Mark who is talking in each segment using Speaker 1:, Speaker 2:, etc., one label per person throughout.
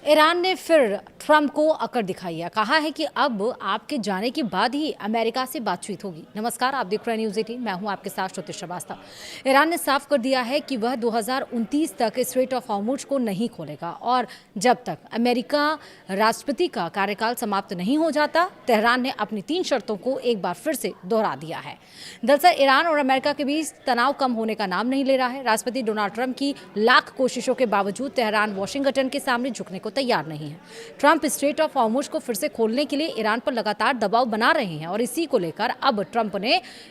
Speaker 1: Iran ने फिर Trump को अकड़ दिखाई है। कहा है कि अब आपके जाने के बाद ही अमेरिका से बातचीत होगी। नमस्कार, आप देख रहे हैं न्यूज़ 18। मैं हूं आपके साथ श्रुति श्रीवास्तव। ईरान ने साफ कर दिया है कि वह 2029 तक स्ट्रेट ऑफ हॉर्मुज को नहीं खोलेगा और जब तक अमेरिका राष्ट्रपति का कार्यकाल समाप्त नहीं हो जाता, तेहरान ने अपनी 3 शर्तों को एक बार फिर से दोहरा दिया है। दरअसल ईरान और अमेरिका के बीच तनाव कम होने का नाम नहीं ले रहा है। राष्ट्रपति डोनाल्ड ट्रंप की लाख कोशिशों के बावजूद तेहरान वाशिंगटन के सामने झुकने को तैयार नहीं है। ट्रंप स्ट्रेट ऑफ हॉर्मुज को फिर से खोलने के लिए ईरान पर लगातार दबाव बना रहे हैं और इसी को लेकर अब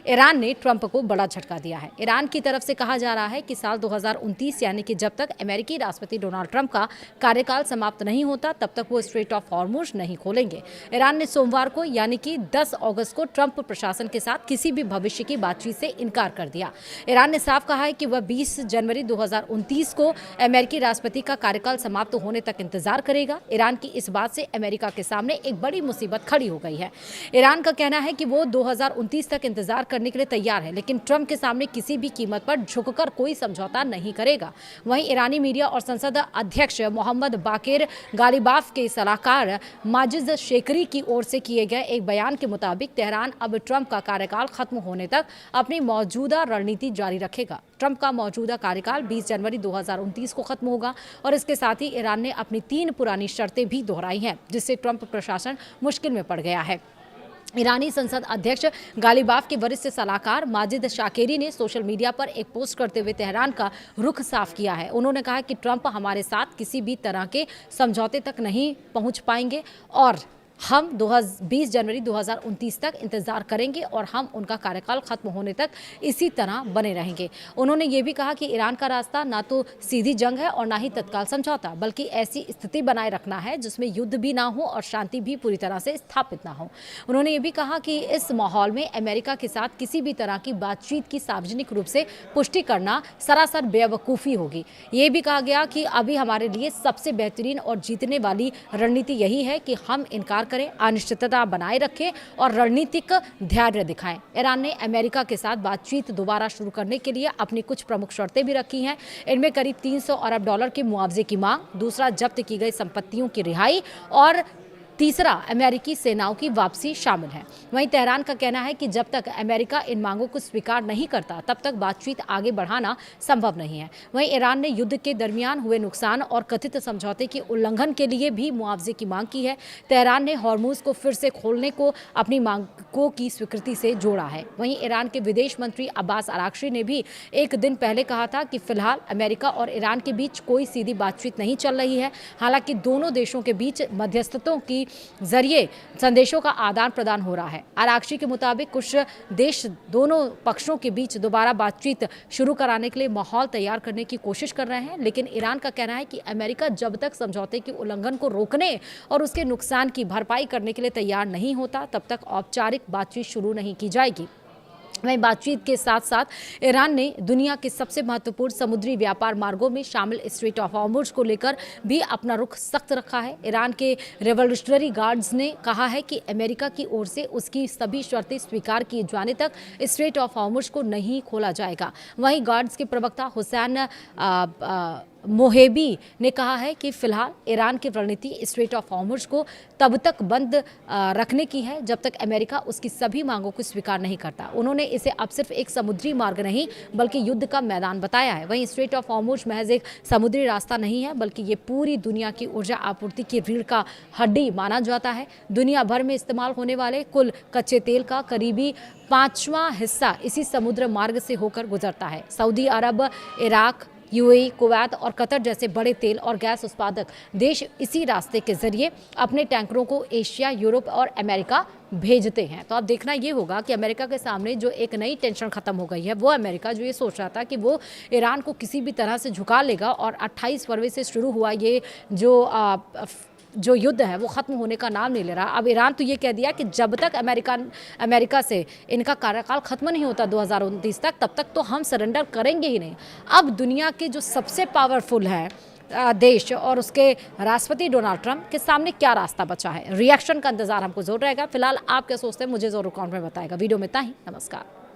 Speaker 1: ईरान ने ट्रंप को बड़ा झटका दिया है। ईरान की तरफ से कहा जा रहा है कि साल 2029 यानी कि जब तक अमेरिकी राष्ट्रपति डोनाल्ड ट्रंप का कार्यकाल समाप्त नहीं होता तब तक वो स्ट्रेट ऑफ हॉर्मुज नहीं खोलेंगे। ईरान ने सोमवार को यानी कि 10 अगस्त को ट्रंप प्रशासन के साथ किसी भी भविष्य की बातचीत से इनकार कर दिया। ईरान ने साफ कहा है कि वह 20 जनवरी 2029 को अमेरिकी राष्ट्रपति का कार्यकाल समाप्त होने तक इंतजार करेगा। ईरान की इस बात से अमेरिका के सामने एक बड़ी मुसीबत खड़ी हो गई है। ईरान का कहना है कि वो 2029 तक इंतजार करने के लिए तैयार है, लेकिन ट्रंप के सामने किसी भी कीमत पर झुककर कोई समझौता नहीं करेगा। वहीं ईरानी मीडिया और संसद अध्यक्ष मोहम्मद बाकिर गालिबाफ के सलाहकार माजिद शेकरी की ओर से किए गए एक बयान के मुताबिक तेहरान अब ट्रंप का कार्यकाल खत्म होने तक अपनी मौजूदा रणनीति जारी रखेगा। ट्रंप का मौजूदा कार्यकाल 20 जनवरी 2029 को खत्म होगा और इसके साथ ही ईरान ने अपनी 3 पुरानी शर्तें भी दोहराई हैं, जिससे ट्रंप प्रशासन मुश्किल में पड़ गया है। ईरानी संसद अध्यक्ष गालिबाफ के वरिष्ठ सलाहकार माजिद शाकेरी ने सोशल मीडिया पर एक पोस्ट करते हुए तेहरान का रुख साफ किया है। उन्होंने कहा कि ट्रंप हमारे साथ किसी भी तरह के समझौते तक नहीं पहुंच पाएंगे और हम 20 जनवरी 2029 तक इंतजार करेंगे और हम उनका कार्यकाल खत्म होने तक इसी तरह बने रहेंगे। उन्होंने ये भी कहा कि ईरान का रास्ता ना तो सीधी जंग है और ना ही तत्काल समझौता, बल्कि ऐसी स्थिति बनाए रखना है जिसमें युद्ध भी ना हो और शांति भी पूरी तरह से स्थापित ना हो। उन्होंने ये भी कहा कि इस माहौल में अमेरिका के साथ किसी भी तरह की बातचीत की सार्वजनिक रूप से पुष्टि करना सरासर बेवकूफ़ी होगी। ये भी कहा गया कि अभी हमारे लिए सबसे बेहतरीन और जीतने वाली रणनीति यही है कि हम इनकार करें, अनिश्चितता बनाए रखें और रणनीतिक धैर्य दिखाएं। ईरान ने अमेरिका के साथ बातचीत दोबारा शुरू करने के लिए अपनी कुछ प्रमुख शर्तें भी रखी हैं। इनमें करीब 300 अरब डॉलर के मुआवजे की मांग, दूसरा जब्त की गई संपत्तियों की रिहाई और तीसरा अमेरिकी सेनाओं की वापसी शामिल है। वहीं तेहरान का कहना है कि जब तक अमेरिका इन मांगों को स्वीकार नहीं करता तब तक बातचीत आगे बढ़ाना संभव नहीं है। वहीं ईरान ने युद्ध के दरमियान हुए नुकसान और कथित समझौते के उल्लंघन के लिए भी मुआवजे की मांग की है। तेहरान ने हॉर्मुज को फिर से खोलने को अपनी मांगों की स्वीकृति से जोड़ा है। वहीं ईरान के विदेश मंत्री अब्बास अराक्ची ने भी एक दिन पहले कहा था कि फिलहाल अमेरिका और ईरान के बीच कोई सीधी बातचीत नहीं चल रही है। हालांकि दोनों देशों के बीच मध्यस्थतों की जरिए संदेशों का आदान प्रदान हो रहा है। आराक्ची के मुताबिक कुछ देश दोनों पक्षों के बीच दोबारा बातचीत शुरू कराने के लिए माहौल तैयार करने की कोशिश कर रहे हैं, लेकिन ईरान का कहना है कि अमेरिका जब तक समझौते के उल्लंघन को रोकने और उसके नुकसान की भरपाई करने के लिए तैयार नहीं होता तब तक औपचारिक बातचीत शुरू नहीं की जाएगी। वहीं बातचीत के साथ साथ ईरान ने दुनिया के सबसे महत्वपूर्ण समुद्री व्यापार मार्गों में शामिल स्ट्रेट ऑफ हॉर्मुज को लेकर भी अपना रुख सख्त रखा है। ईरान के रेवोल्यूशनरी गार्ड्स ने कहा है कि अमेरिका की ओर से उसकी सभी शर्तें स्वीकार किए जाने तक स्ट्रेट ऑफ हॉर्मुज को नहीं खोला जाएगा। वहीं गार्ड्स के प्रवक्ता हुसैन मोहेबी ने कहा है कि फिलहाल ईरान की रणनीति स्ट्रेट ऑफ हॉर्मुज को तब तक बंद रखने की है जब तक अमेरिका उसकी सभी मांगों को स्वीकार नहीं करता। उन्होंने इसे अब सिर्फ एक समुद्री मार्ग नहीं बल्कि युद्ध का मैदान बताया है। वहीं स्ट्रेट ऑफ हॉर्मुज महज एक समुद्री रास्ता नहीं है, बल्कि ये पूरी दुनिया की ऊर्जा आपूर्ति की रीढ़ का हड्डी माना जाता है। दुनिया भर में इस्तेमाल होने वाले कुल कच्चे तेल का करीबी 5वां हिस्सा इसी समुद्र मार्ग से होकर गुजरता है। सऊदी अरब, इराक, यूएई, कुवैत और कतर जैसे बड़े तेल और गैस उत्पादक देश इसी रास्ते के जरिए अपने टैंकरों को एशिया, यूरोप और अमेरिका भेजते हैं। तो अब देखना ये होगा कि अमेरिका के सामने जो एक नई टेंशन खत्म हो गई है, वो अमेरिका जो ये सोच रहा था कि वो ईरान को किसी भी तरह से झुका लेगा और 28 फरवरी से शुरू हुआ ये जो युद्ध है वो ख़त्म होने का नाम नहीं ले रहा। अब ईरान तो ये कह दिया कि जब तक अमेरिका से इनका कार्यकाल ख़त्म नहीं होता 2029 तक, तब तक तो हम सरेंडर करेंगे ही नहीं। अब दुनिया के जो सबसे पावरफुल है देश और उसके राष्ट्रपति डोनाल्ड ट्रंप के सामने क्या रास्ता बचा है, रिएक्शन का इंतजार हमको जरूर रहेगा। फिलहाल आप क्या सोचते हैं मुझे ज़रूर कमेंट में बताएगा। वीडियो में इतना ही, नमस्कार।